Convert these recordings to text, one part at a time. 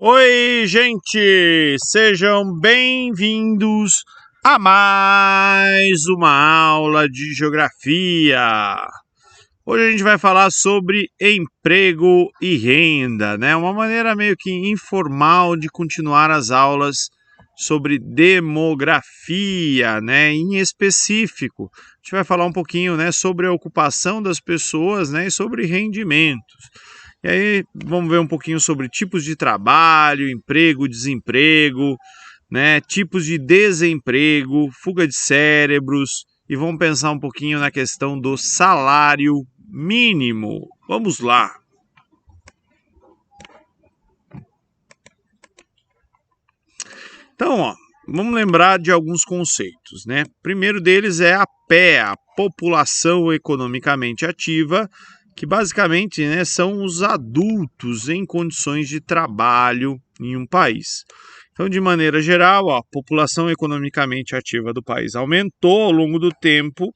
Oi, gente! Sejam bem-vindos a mais uma aula de geografia. Hoje a gente vai falar sobre emprego e renda, né? Uma maneira meio que informal de continuar as aulas sobre demografia, né? Em específico, a gente vai falar um pouquinho, né, sobre a ocupação das pessoas, né, e sobre rendimentos. E aí vamos ver um pouquinho sobre tipos de trabalho, emprego, desemprego, né, tipos de desemprego, fuga de cérebros e vamos pensar um pouquinho na questão do salário mínimo. Vamos lá. Então, ó, vamos lembrar de alguns conceitos, né? Primeiro deles é a PE, a população economicamente ativa, que basicamente, né, são os adultos em condições de trabalho em um país. Então, de maneira geral, a população economicamente ativa do país aumentou ao longo do tempo,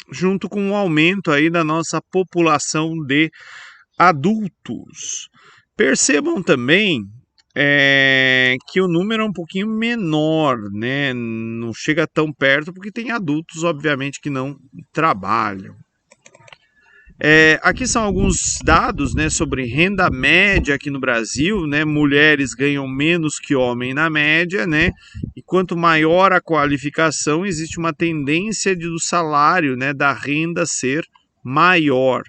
junto com o aumento aí da nossa população de adultos. Percebam também que o número é um pouquinho menor, né? Não chega tão perto, porque tem adultos, obviamente, que não trabalham. Aqui são alguns dados, né, sobre renda média aqui no Brasil, né? Mulheres ganham menos que homens na média, né? E quanto maior a qualificação, existe uma tendência do salário, né, da renda ser maior.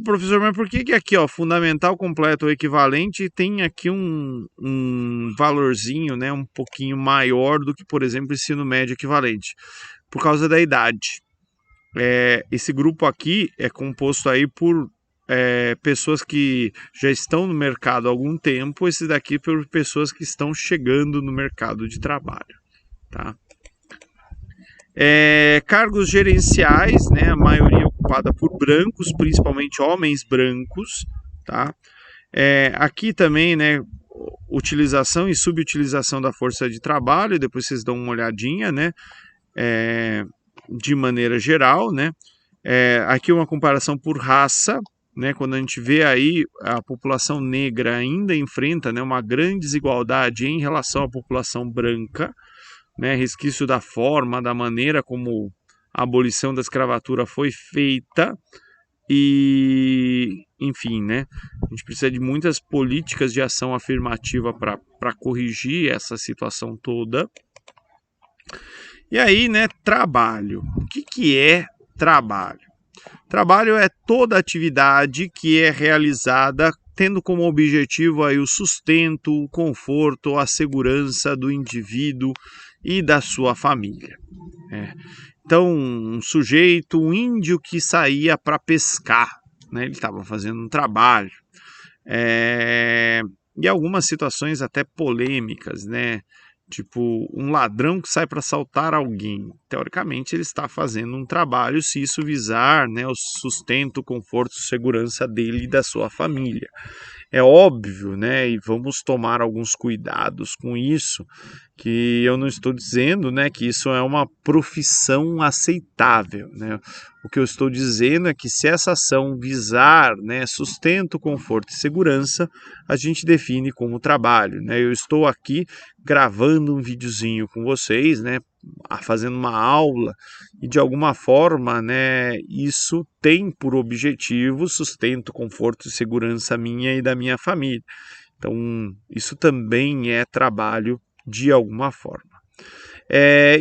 Professor, mas por que aqui, ó, fundamental, completo ou equivalente tem aqui um valorzinho, né, um pouquinho maior do que, por exemplo, ensino médio equivalente? Por causa da idade. Esse grupo aqui é composto aí por pessoas que já estão no mercado há algum tempo, esse daqui por pessoas que estão chegando no mercado de trabalho, tá? Cargos gerenciais, né, a maioria ocupada por brancos, principalmente homens brancos, tá? Aqui também, né, utilização e subutilização da força de trabalho, depois vocês dão uma olhadinha, né, de maneira geral, né? Aqui uma comparação por raça, né, quando a gente vê aí a população negra ainda enfrenta, né, uma grande desigualdade em relação à população branca, né, resquício da forma, da maneira como a abolição da escravatura foi feita e, enfim, né, a gente precisa de muitas políticas de ação afirmativa para corrigir essa situação toda. E aí, né, trabalho. O que é trabalho? Trabalho é toda atividade que é realizada tendo como objetivo aí o sustento, o conforto, a segurança do indivíduo e da sua família. Então, um sujeito, um índio que saía para pescar, né? Ele estava fazendo um trabalho. E algumas situações até polêmicas, né? Tipo, um ladrão que sai para assaltar alguém. Teoricamente, ele está fazendo um trabalho se isso visar, né, o sustento, o conforto, segurança dele e da sua família. É óbvio, né, e vamos tomar alguns cuidados com isso, que eu não estou dizendo, né, que isso é uma profissão aceitável, né? O que eu estou dizendo é que se essa ação visar, né, sustento, conforto e segurança, a gente define como trabalho, né? Eu estou aqui gravando um videozinho com vocês, né, fazendo uma aula e de alguma forma, né, isso tem por objetivo sustento, conforto e segurança minha e da minha família. Então, isso também é trabalho de alguma forma.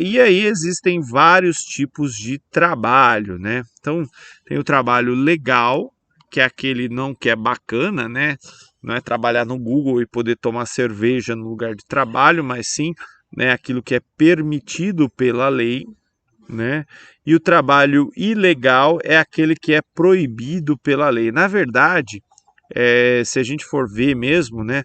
E aí existem vários tipos de trabalho, né? Então, tem o trabalho legal, que é aquele não que é bacana, né? Não é trabalhar no Google e poder tomar cerveja no lugar de trabalho, mas sim, né, aquilo que é permitido pela lei, né? E o trabalho ilegal é aquele que é proibido pela lei. Na verdade, se a gente for ver mesmo, né,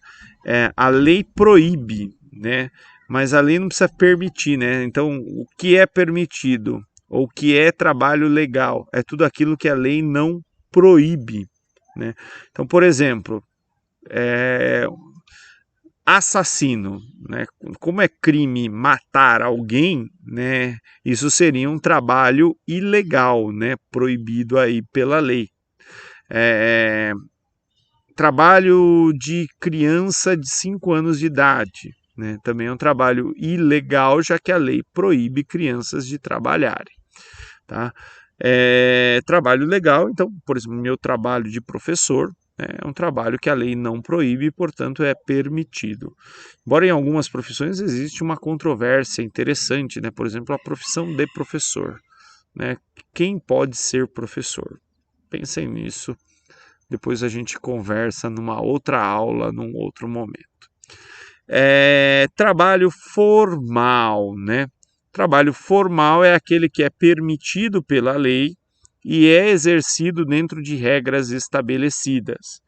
a lei proíbe, né? Mas a lei não precisa permitir, né? Então, o que é permitido ou o que é trabalho legal é tudo aquilo que a lei não proíbe, né? Então, por exemplo, assassino, né? Como é crime matar alguém, né? Isso seria um trabalho ilegal, né? Proibido aí pela lei. trabalho de criança de 5 anos de idade, né? Também é um trabalho ilegal, já que a lei proíbe crianças de trabalharem, tá? Trabalho legal, então, por exemplo, meu trabalho de professor, né, é um trabalho que a lei não proíbe e, portanto, é permitido. Embora em algumas profissões existe uma controvérsia interessante, né? Por exemplo, a profissão de professor, né? Quem pode ser professor? Pensem nisso, depois a gente conversa numa outra aula, num outro momento. Trabalho formal, né? Trabalho formal é aquele que é permitido pela lei e é exercido dentro de regras estabelecidas,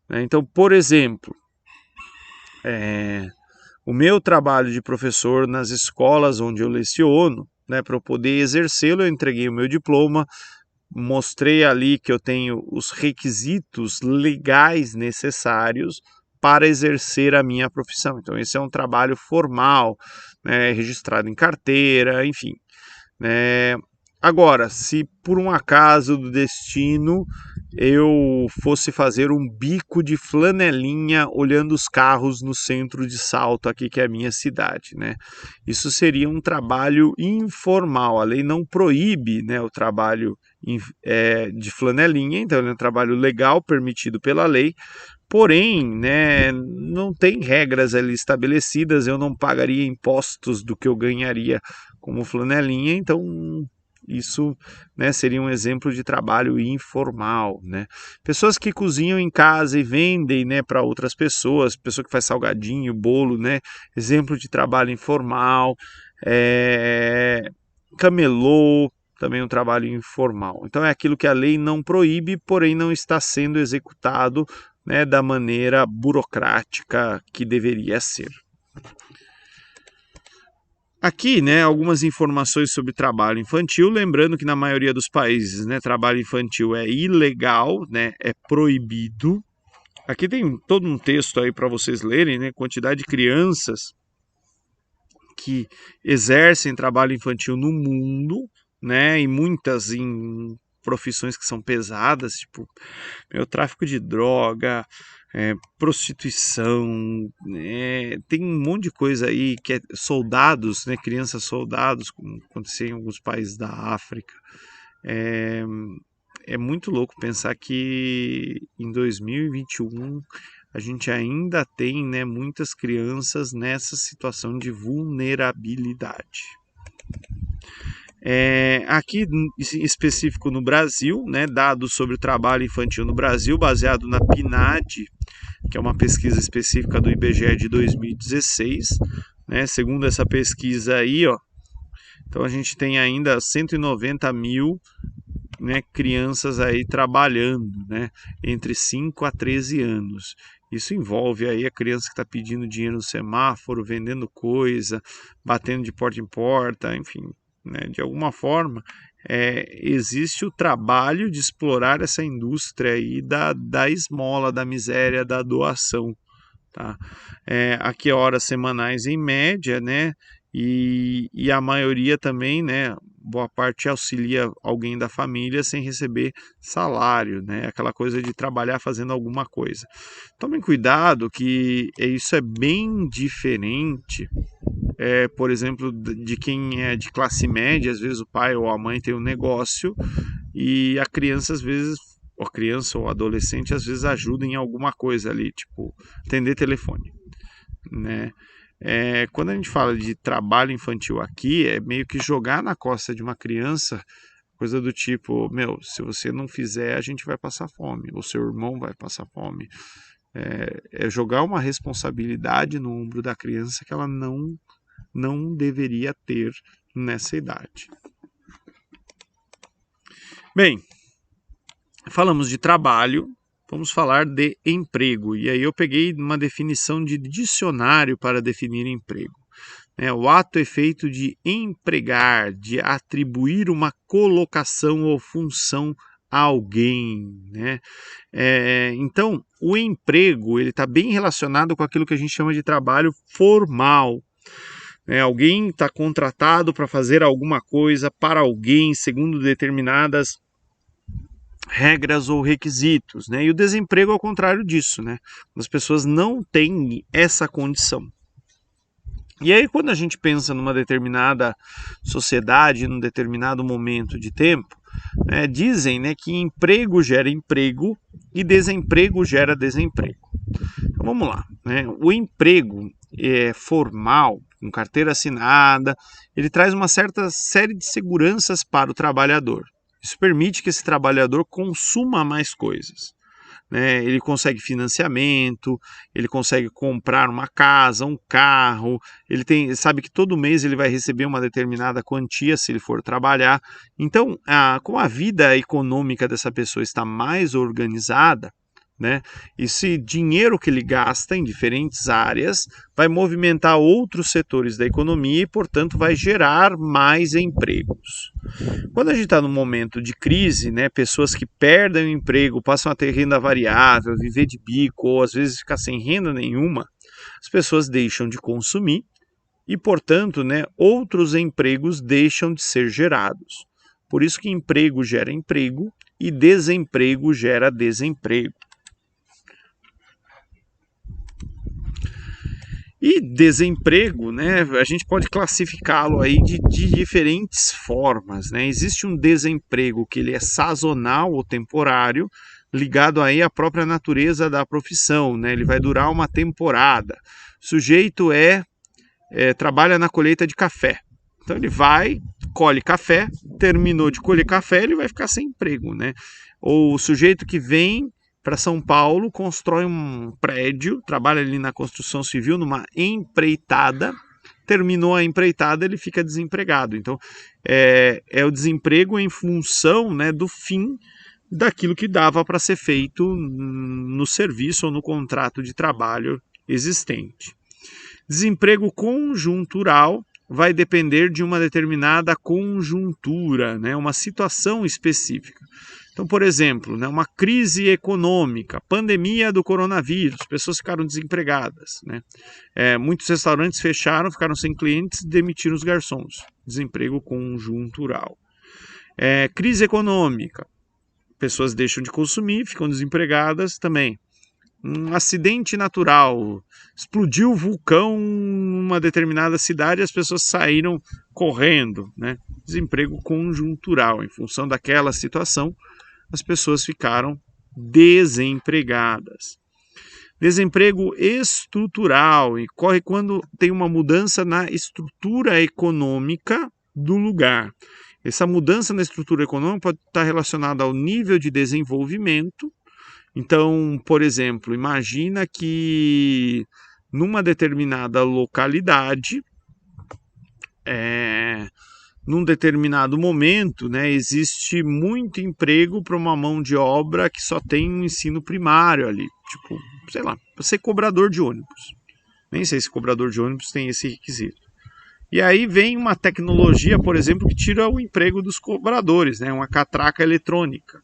né? Então, por exemplo, o meu trabalho de professor nas escolas onde eu leciono, né, para eu poder exercê-lo, eu entreguei o meu diploma, mostrei ali que eu tenho os requisitos legais necessários para exercer a minha profissão. Então, esse é um trabalho formal, né, registrado em carteira, enfim, né? Agora, se por um acaso do destino eu fosse fazer um bico de flanelinha olhando os carros no centro de Salto, aqui que é a minha cidade, né? Isso seria um trabalho informal. A lei não proíbe, né, o trabalho de flanelinha, então ele é um trabalho legal permitido pela lei. Porém, né, não tem regras ali estabelecidas, eu não pagaria impostos do que eu ganharia como flanelinha, então isso, né, seria um exemplo de trabalho informal, né? Pessoas que cozinham em casa e vendem, né, para outras pessoas, pessoa que faz salgadinho, bolo, né, exemplo de trabalho informal, camelô, também um trabalho informal. Então é aquilo que a lei não proíbe, porém não está sendo executado, né, da maneira burocrática que deveria ser. Aqui, né, algumas informações sobre trabalho infantil, lembrando que na maioria dos países, né, trabalho infantil é ilegal, né, é proibido. Aqui tem todo um texto aí para vocês lerem, né, quantidade de crianças que exercem trabalho infantil no mundo, né, e muitas em profissões que são pesadas, tipo tráfico de droga, prostituição, tem um monte de coisa aí que é soldados, né, crianças soldados, como acontecia em alguns países da África. É, é muito louco pensar que em 2021 a gente ainda tem, né, muitas crianças nessa situação de vulnerabilidade. Aqui em específico no Brasil, né, dados sobre o trabalho infantil no Brasil, baseado na PNAD, que é uma pesquisa específica do IBGE de 2016, né, segundo essa pesquisa aí, ó, então a gente tem ainda 190 mil, né, crianças aí trabalhando, né, entre 5 a 13 anos. Isso envolve aí a criança que está pedindo dinheiro no semáforo, vendendo coisa, batendo de porta em porta, enfim, né, de alguma forma existe o trabalho de explorar essa indústria aí da esmola, da miséria, da doação. Tá? Aqui horas semanais em média, né? E a maioria também, né? Boa parte auxilia alguém da família sem receber salário, né? Aquela coisa de trabalhar fazendo alguma coisa. Tomem cuidado que isso é bem diferente, por exemplo, de quem é de classe média, às vezes o pai ou a mãe tem um negócio e a criança às vezes ou criança ou adolescente às vezes ajuda em alguma coisa ali, tipo atender telefone, né? Quando a gente fala de trabalho infantil aqui, é meio que jogar na costa de uma criança coisa do tipo, meu, se você não fizer, a gente vai passar fome, ou seu irmão vai passar fome. É jogar uma responsabilidade no ombro da criança que ela não deveria ter nessa idade. Bem, falamos de trabalho, vamos falar de emprego. E aí eu peguei uma definição de dicionário para definir emprego. O ato é feito de empregar, de atribuir uma colocação ou função a alguém, né? Então, o emprego ele está bem relacionado com aquilo que a gente chama de trabalho formal. Alguém está contratado para fazer alguma coisa para alguém segundo determinadas regras ou requisitos, né? E o desemprego é o contrário disso, né? As pessoas não têm essa condição. E aí, quando a gente pensa numa determinada sociedade, num determinado momento de tempo, dizem, né, que emprego gera emprego e desemprego gera desemprego. Então vamos lá, né? O emprego formal, com carteira assinada, ele traz uma certa série de seguranças para o trabalhador. Isso permite que esse trabalhador consuma mais coisas. Né? Ele consegue financiamento, ele consegue comprar uma casa, um carro, sabe que todo mês ele vai receber uma determinada quantia se ele for trabalhar. Então, como a vida econômica dessa pessoa está mais organizada, né? Esse dinheiro que ele gasta em diferentes áreas vai movimentar outros setores da economia e, portanto, vai gerar mais empregos. Quando a gente está num momento de crise, né, pessoas que perdem o emprego, passam a ter renda variável, viver de bico ou às vezes ficar sem renda nenhuma, as pessoas deixam de consumir e, portanto, né, outros empregos deixam de ser gerados. Por isso que emprego gera emprego e desemprego gera desemprego. E desemprego, né, a gente pode classificá-lo aí de diferentes formas, né? Existe um desemprego que ele é sazonal ou temporário, ligado aí à própria natureza da profissão, né? Ele vai durar uma temporada. O sujeito trabalha na colheita de café. Então ele vai, colhe café, terminou de colher café, ele vai ficar sem emprego, né? Ou o sujeito que vem para São Paulo, constrói um prédio, trabalha ali na construção civil, numa empreitada, terminou a empreitada, ele fica desempregado. Então, é o desemprego em função, né, do fim daquilo que dava para ser feito no serviço ou no contrato de trabalho existente. Desemprego conjuntural vai depender de uma determinada conjuntura, né, uma situação específica. Então, por exemplo, né, uma crise econômica, pandemia do coronavírus, pessoas ficaram desempregadas. Né? Muitos restaurantes fecharam, ficaram sem clientes, demitiram os garçons. Desemprego conjuntural. Crise econômica, pessoas deixam de consumir, ficam desempregadas também. Um acidente natural, explodiu o vulcão em uma determinada cidade e as pessoas saíram correndo. Né? Desemprego conjuntural, em função daquela situação, as pessoas ficaram desempregadas. Desemprego estrutural ocorre quando tem uma mudança na estrutura econômica do lugar. Essa mudança na estrutura econômica pode estar relacionada ao nível de desenvolvimento. Então, por exemplo, imagina que numa determinada localidade, num determinado momento, né, existe muito emprego para uma mão de obra que só tem um ensino primário ali, tipo, sei lá, para ser cobrador de ônibus. Nem sei se cobrador de ônibus tem esse requisito. E aí vem uma tecnologia, por exemplo, que tira o emprego dos cobradores, né, uma catraca eletrônica,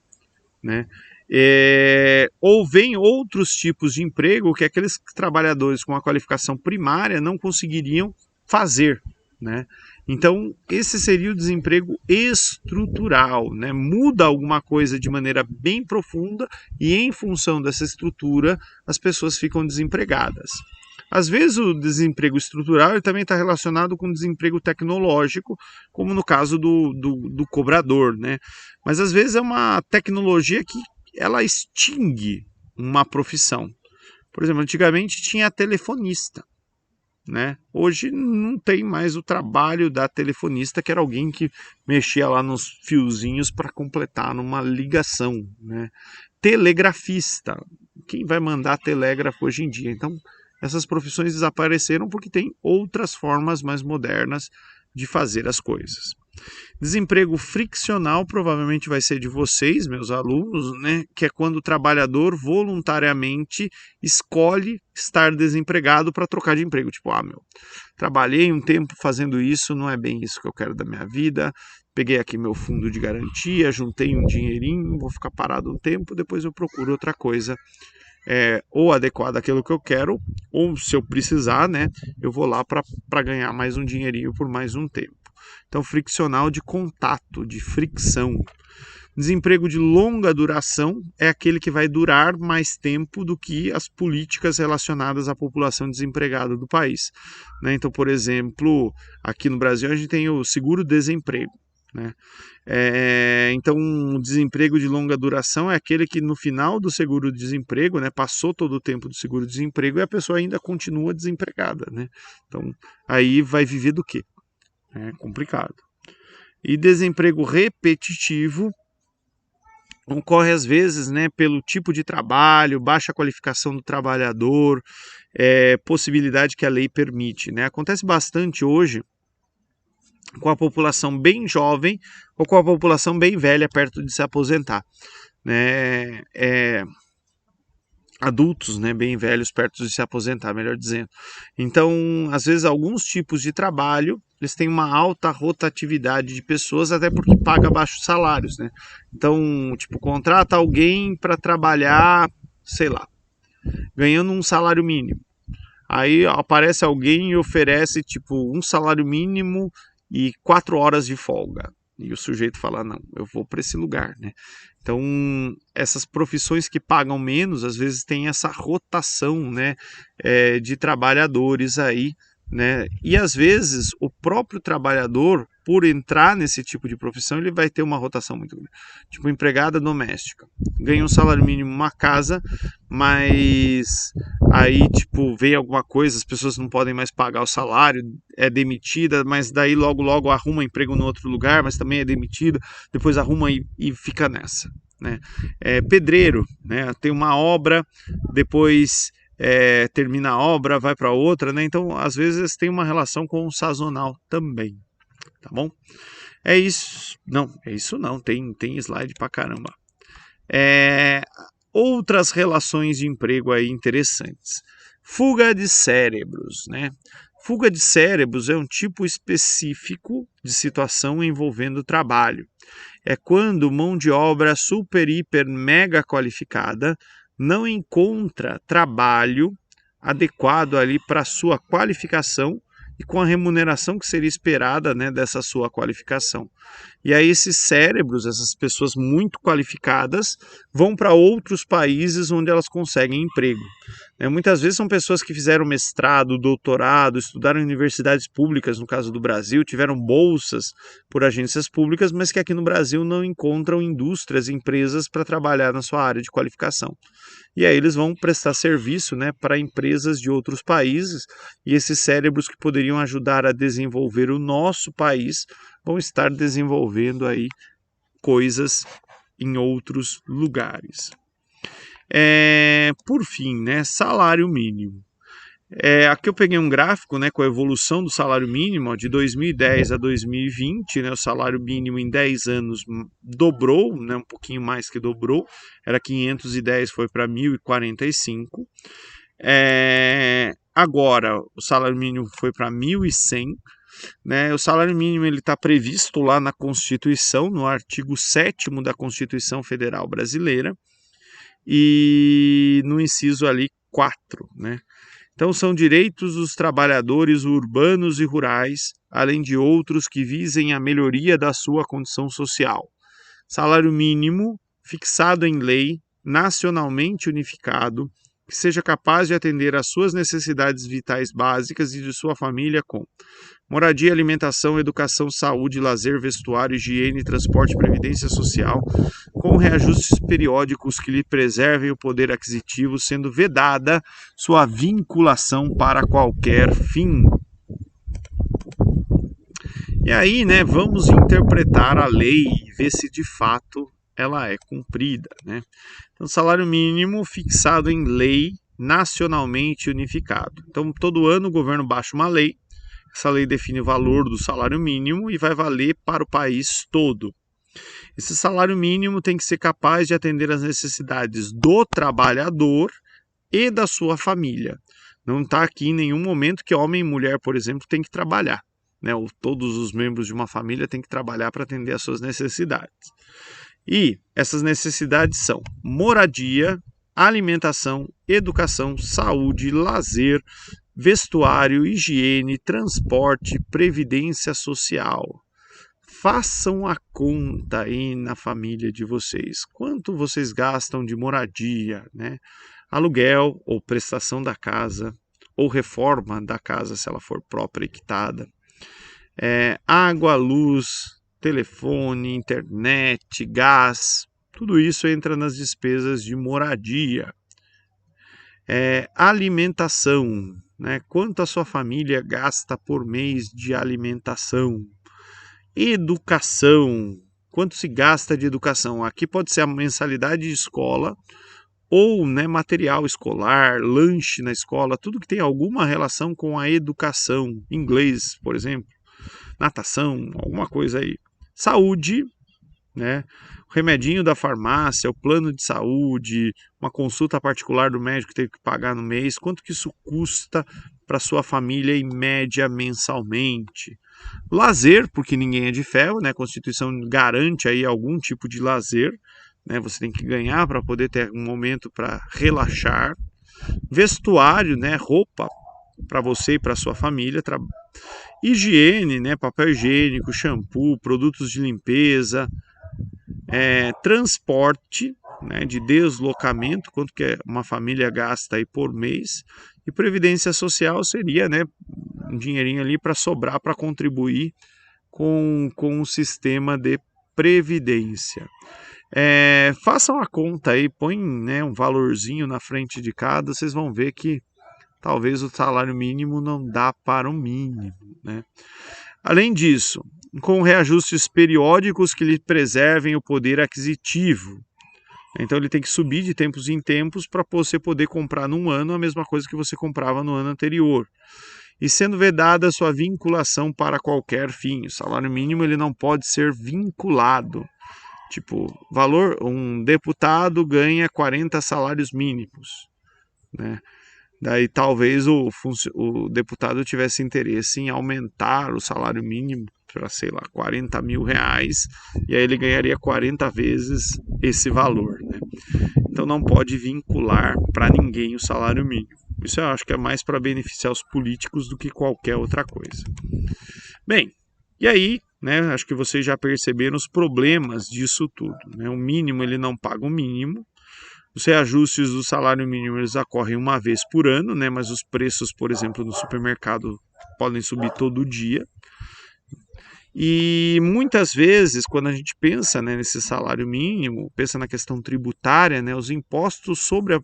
né? Ou vem outros tipos de emprego que aqueles trabalhadores com a qualificação primária não conseguiriam fazer, né? Então, esse seria o desemprego estrutural, né? Muda alguma coisa de maneira bem profunda e, em função dessa estrutura, as pessoas ficam desempregadas. Às vezes, o desemprego estrutural ele também está relacionado com o desemprego tecnológico, como no caso do cobrador, né? Mas, às vezes, é uma tecnologia que ela extingue uma profissão. Por exemplo, antigamente tinha telefonista. Né? Hoje não tem mais o trabalho da telefonista, que era alguém que mexia lá nos fiozinhos para completar numa ligação. Né? Telegrafista, quem vai mandar telégrafo hoje em dia? Então, essas profissões desapareceram porque tem outras formas mais modernas de fazer as coisas. Desemprego friccional provavelmente vai ser de vocês, meus alunos, né? Que é quando o trabalhador voluntariamente escolhe estar desempregado para trocar de emprego. Tipo, trabalhei um tempo fazendo isso, não é bem isso que eu quero da minha vida. Peguei aqui meu fundo de garantia, juntei um dinheirinho, vou ficar parado um tempo, depois eu procuro outra coisa ou adequada àquilo que eu quero, ou se eu precisar, né, eu vou lá para ganhar mais um dinheirinho por mais um tempo. Então, friccional de contato, de fricção. Desemprego de longa duração é aquele que vai durar mais tempo do que as políticas relacionadas à população desempregada do país, né? Então, por exemplo, aqui no Brasil a gente tem o seguro-desemprego, né? Então, o desemprego de longa duração é aquele que no final do seguro-desemprego, né, passou todo o tempo do seguro-desemprego e a pessoa ainda continua desempregada, né? Então, aí vai viver do quê? É complicado. E desemprego repetitivo ocorre às vezes, né, pelo tipo de trabalho, baixa qualificação do trabalhador, possibilidade que a lei permite, né? Acontece bastante hoje com a população bem jovem ou com a população bem velha perto de se aposentar, né? Adultos, né, bem velhos perto de se aposentar, melhor dizendo. Então, às vezes, alguns tipos de trabalho, eles têm uma alta rotatividade de pessoas, até porque paga baixos salários, né? Então, tipo, contrata alguém para trabalhar, sei lá, ganhando um salário mínimo. Aí aparece alguém e oferece, tipo, um salário mínimo e 4 horas de folga. E o sujeito fala, não, eu vou para esse lugar, né? Então, essas profissões que pagam menos, às vezes tem essa rotação, né, de trabalhadores aí, né? E às vezes o próprio trabalhador, por entrar nesse tipo de profissão, ele vai ter uma rotação muito grande. Tipo, empregada doméstica, ganha um salário mínimo, uma casa, mas aí, tipo, vem alguma coisa, as pessoas não podem mais pagar o salário, é demitida, mas daí logo arruma emprego no outro lugar, mas também é demitida, depois arruma e fica nessa, né? Pedreiro, né? Tem uma obra, depois termina a obra, vai para outra, né? Então, às vezes tem uma relação com o sazonal também, tá bom? É isso. Não, é isso não. Tem slide pra caramba. Outras relações de emprego aí interessantes. Fuga de cérebros, né? Fuga de cérebros é um tipo específico de situação envolvendo trabalho. É quando mão de obra super, hiper, mega qualificada não encontra trabalho adequado ali para sua qualificação e com a remuneração que seria esperada, né, dessa sua qualificação. E aí esses cérebros, essas pessoas muito qualificadas, vão para outros países onde elas conseguem emprego. Muitas vezes são pessoas que fizeram mestrado, doutorado, estudaram em universidades públicas, no caso do Brasil, tiveram bolsas por agências públicas, mas que aqui no Brasil não encontram indústrias, empresas para trabalhar na sua área de qualificação. E aí eles vão prestar serviço, né, para empresas de outros países, e esses cérebros que poderiam ajudar a desenvolver o nosso país vão estar desenvolvendo aí coisas em outros lugares. Por fim, né, salário mínimo. Aqui eu peguei um gráfico, né, com a evolução do salário mínimo, ó, de 2010 a 2020, né, o salário mínimo em 10 anos dobrou, né, um pouquinho mais que dobrou, era 510, foi para 1.045. Agora o salário mínimo foi para 1.100, né? O salário mínimo está previsto lá na Constituição, no artigo 7º da Constituição Federal Brasileira, e no inciso ali 4, né? Então, são direitos dos trabalhadores urbanos e rurais, além de outros que visem a melhoria da sua condição social. Salário mínimo fixado em lei, nacionalmente unificado, que seja capaz de atender às suas necessidades vitais básicas e de sua família com moradia, alimentação, educação, saúde, lazer, vestuário, higiene, transporte e previdência social, com reajustes periódicos que lhe preservem o poder aquisitivo, sendo vedada sua vinculação para qualquer fim. E aí, né, vamos interpretar a lei e ver se de fato ela é cumprida, né? Então, salário mínimo fixado em lei, nacionalmente unificado. Então, todo ano o governo baixa uma lei. Essa lei define o valor do salário mínimo e vai valer para o país todo. Esse salário mínimo tem que ser capaz de atender às necessidades do trabalhador e da sua família. Não está aqui em nenhum momento que homem e mulher, por exemplo, tem que trabalhar, né? Ou todos os membros de uma família têm que trabalhar para atender às suas necessidades. E essas necessidades são moradia, alimentação, educação, saúde, lazer, vestuário, higiene, transporte, previdência social. façam a conta aí na família de vocês. Quanto vocês gastam de moradia, né? Aluguel ou prestação da casa, ou reforma da casa se ela for própria e quitada. Água, luz, telefone, internet, gás, tudo isso entra nas despesas de moradia. Alimentação, né? Quanto a sua família gasta por mês de alimentação? Educação, quanto se gasta de educação? Aqui pode ser a mensalidade de escola ou, né, material escolar, lanche na escola, tudo que tem alguma relação com a educação, inglês, por exemplo, natação, alguma coisa aí. Saúde, né? O remedinho da farmácia, o plano de saúde, uma consulta particular do médico que teve que pagar no mês, quanto que isso custa para sua família em média mensalmente? Lazer, porque ninguém é de ferro, né? A Constituição garante aí algum tipo de lazer, né? Você tem que ganhar para poder ter um momento para relaxar. Vestuário, né? Roupa para você e para sua família. Higiene, né? Papel higiênico, shampoo, produtos de limpeza. Transporte, né, de deslocamento, quanto que uma família gasta aí por mês, e previdência social seria, né, um dinheirinho ali para sobrar para contribuir com o sistema de previdência. Façam a conta aí, põem, né, um valorzinho na frente de cada, vocês vão ver que talvez o salário mínimo não dá para o mínimo, né? Além disso, com reajustes periódicos que lhe preservem o poder aquisitivo. Então ele tem que subir de tempos em tempos para você poder comprar num ano a mesma coisa que você comprava no ano anterior. E sendo vedada a sua vinculação para qualquer fim. O salário mínimo ele não pode ser vinculado. Tipo, um deputado ganha 40 salários mínimos, né? Daí talvez o deputado tivesse interesse em aumentar o salário mínimo para, sei lá, 40 mil reais, e aí ele ganharia 40 vezes esse valor, né? Então não pode vincular para ninguém o salário mínimo. Isso eu acho que é mais para beneficiar os políticos do que qualquer outra coisa. Bem, e aí, né, acho que vocês já perceberam os problemas disso tudo, né? O mínimo ele não paga o mínimo. Os reajustes do salário mínimo eles ocorrem uma vez por ano, né? Mas os preços, por exemplo, no supermercado podem subir todo dia. E muitas vezes, quando a gente pensa, né, nesse salário mínimo, pensa na questão tributária, né, os impostos sobre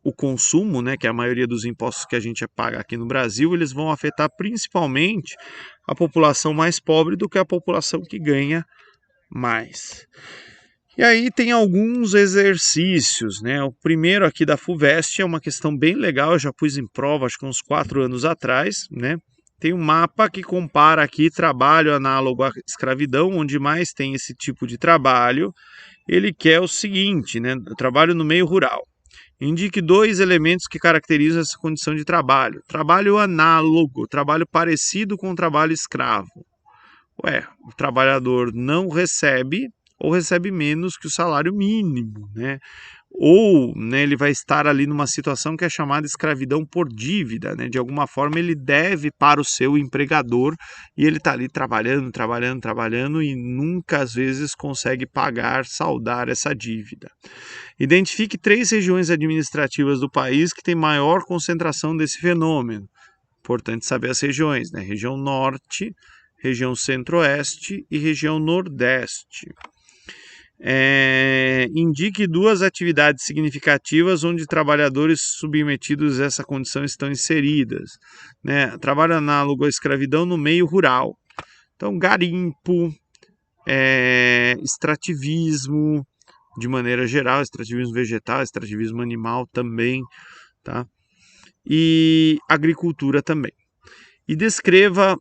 o consumo, né, que é a maioria dos impostos que a gente paga aqui no Brasil, eles vão afetar principalmente a população mais pobre do que a população que ganha mais. E aí tem alguns exercícios, né? O primeiro aqui da FUVEST é uma questão bem legal, eu já pus em prova, acho que uns 4 anos atrás, né? Tem um mapa que compara aqui trabalho análogo à escravidão, onde mais tem esse tipo de trabalho. Ele quer o seguinte, né? Trabalho no meio rural. Indique 2 elementos que caracterizam essa condição de trabalho. Trabalho análogo, trabalho parecido com o trabalho escravo. O trabalhador não recebe ou recebe menos que o salário mínimo, né? Ou, né, ele vai estar ali numa situação que é chamada escravidão por dívida, né? De alguma forma ele deve para o seu empregador e ele está ali trabalhando e nunca às vezes consegue saldar essa dívida. Identifique 3 regiões administrativas do país que têm maior concentração desse fenômeno. Importante saber as regiões, né? Região Norte, região Centro-Oeste e região Nordeste. Indique 2 atividades significativas onde trabalhadores submetidos a essa condição estão inseridas, né? Trabalho análogo à escravidão no meio rural. Então, garimpo, extrativismo, de maneira geral, extrativismo vegetal, extrativismo animal também, tá? E agricultura também. E descreva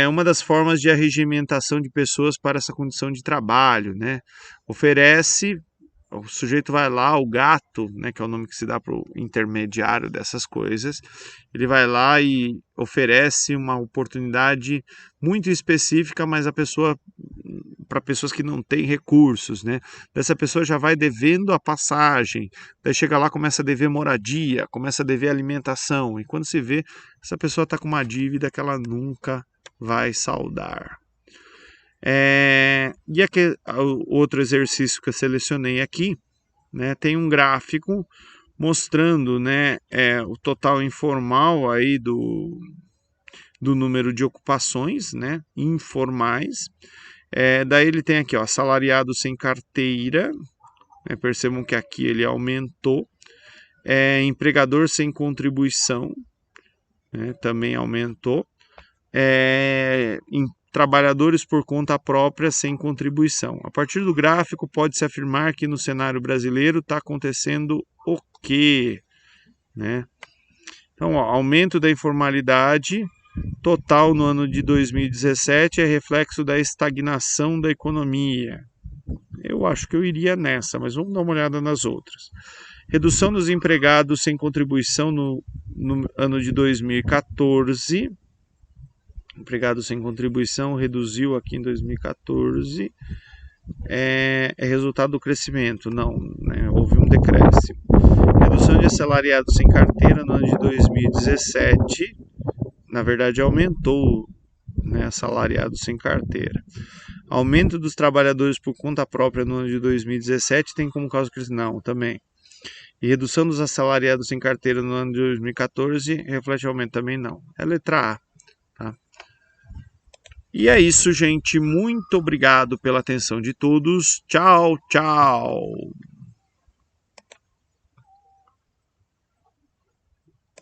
uma das formas de arregimentação de pessoas para essa condição de trabalho, né? O sujeito vai lá, o gato, né, que é o nome que se dá para o intermediário dessas coisas, ele vai lá e oferece uma oportunidade muito específica, mas para pessoas que não têm recursos, né? Essa pessoa já vai devendo a passagem, daí chega lá, começa a dever moradia, começa a dever alimentação, e quando se vê, essa pessoa está com uma dívida que ela nunca vai saldar. E aqui, o outro exercício que eu selecionei aqui, né, tem um gráfico mostrando, né, o total informal aí do número de ocupações, né, informais. Daí ele tem aqui, ó, assalariado sem carteira, né, percebam que aqui ele aumentou. Empregador sem contribuição, né, também aumentou. Trabalhadores por conta própria sem contribuição. A partir do gráfico, pode-se afirmar que no cenário brasileiro está acontecendo o quê? Né? Então, ó, aumento da informalidade total no ano de 2017 é reflexo da estagnação da economia. Eu acho que eu iria nessa, mas vamos dar uma olhada nas outras. Redução dos empregados sem contribuição no ano de 2014. Empregado sem contribuição reduziu aqui em 2014. É resultado do crescimento? Não, né? Houve um decréscimo. Redução de assalariados sem carteira no ano de 2017. Na verdade, aumentou, né, assalariados sem carteira. Aumento dos trabalhadores por conta própria no ano de 2017 tem como causa crescimento? Não, também. E redução dos assalariados sem carteira no ano de 2014 reflete aumento? Também não. É letra A. Tá? E é isso, gente. Muito obrigado pela atenção de todos. Tchau, tchau.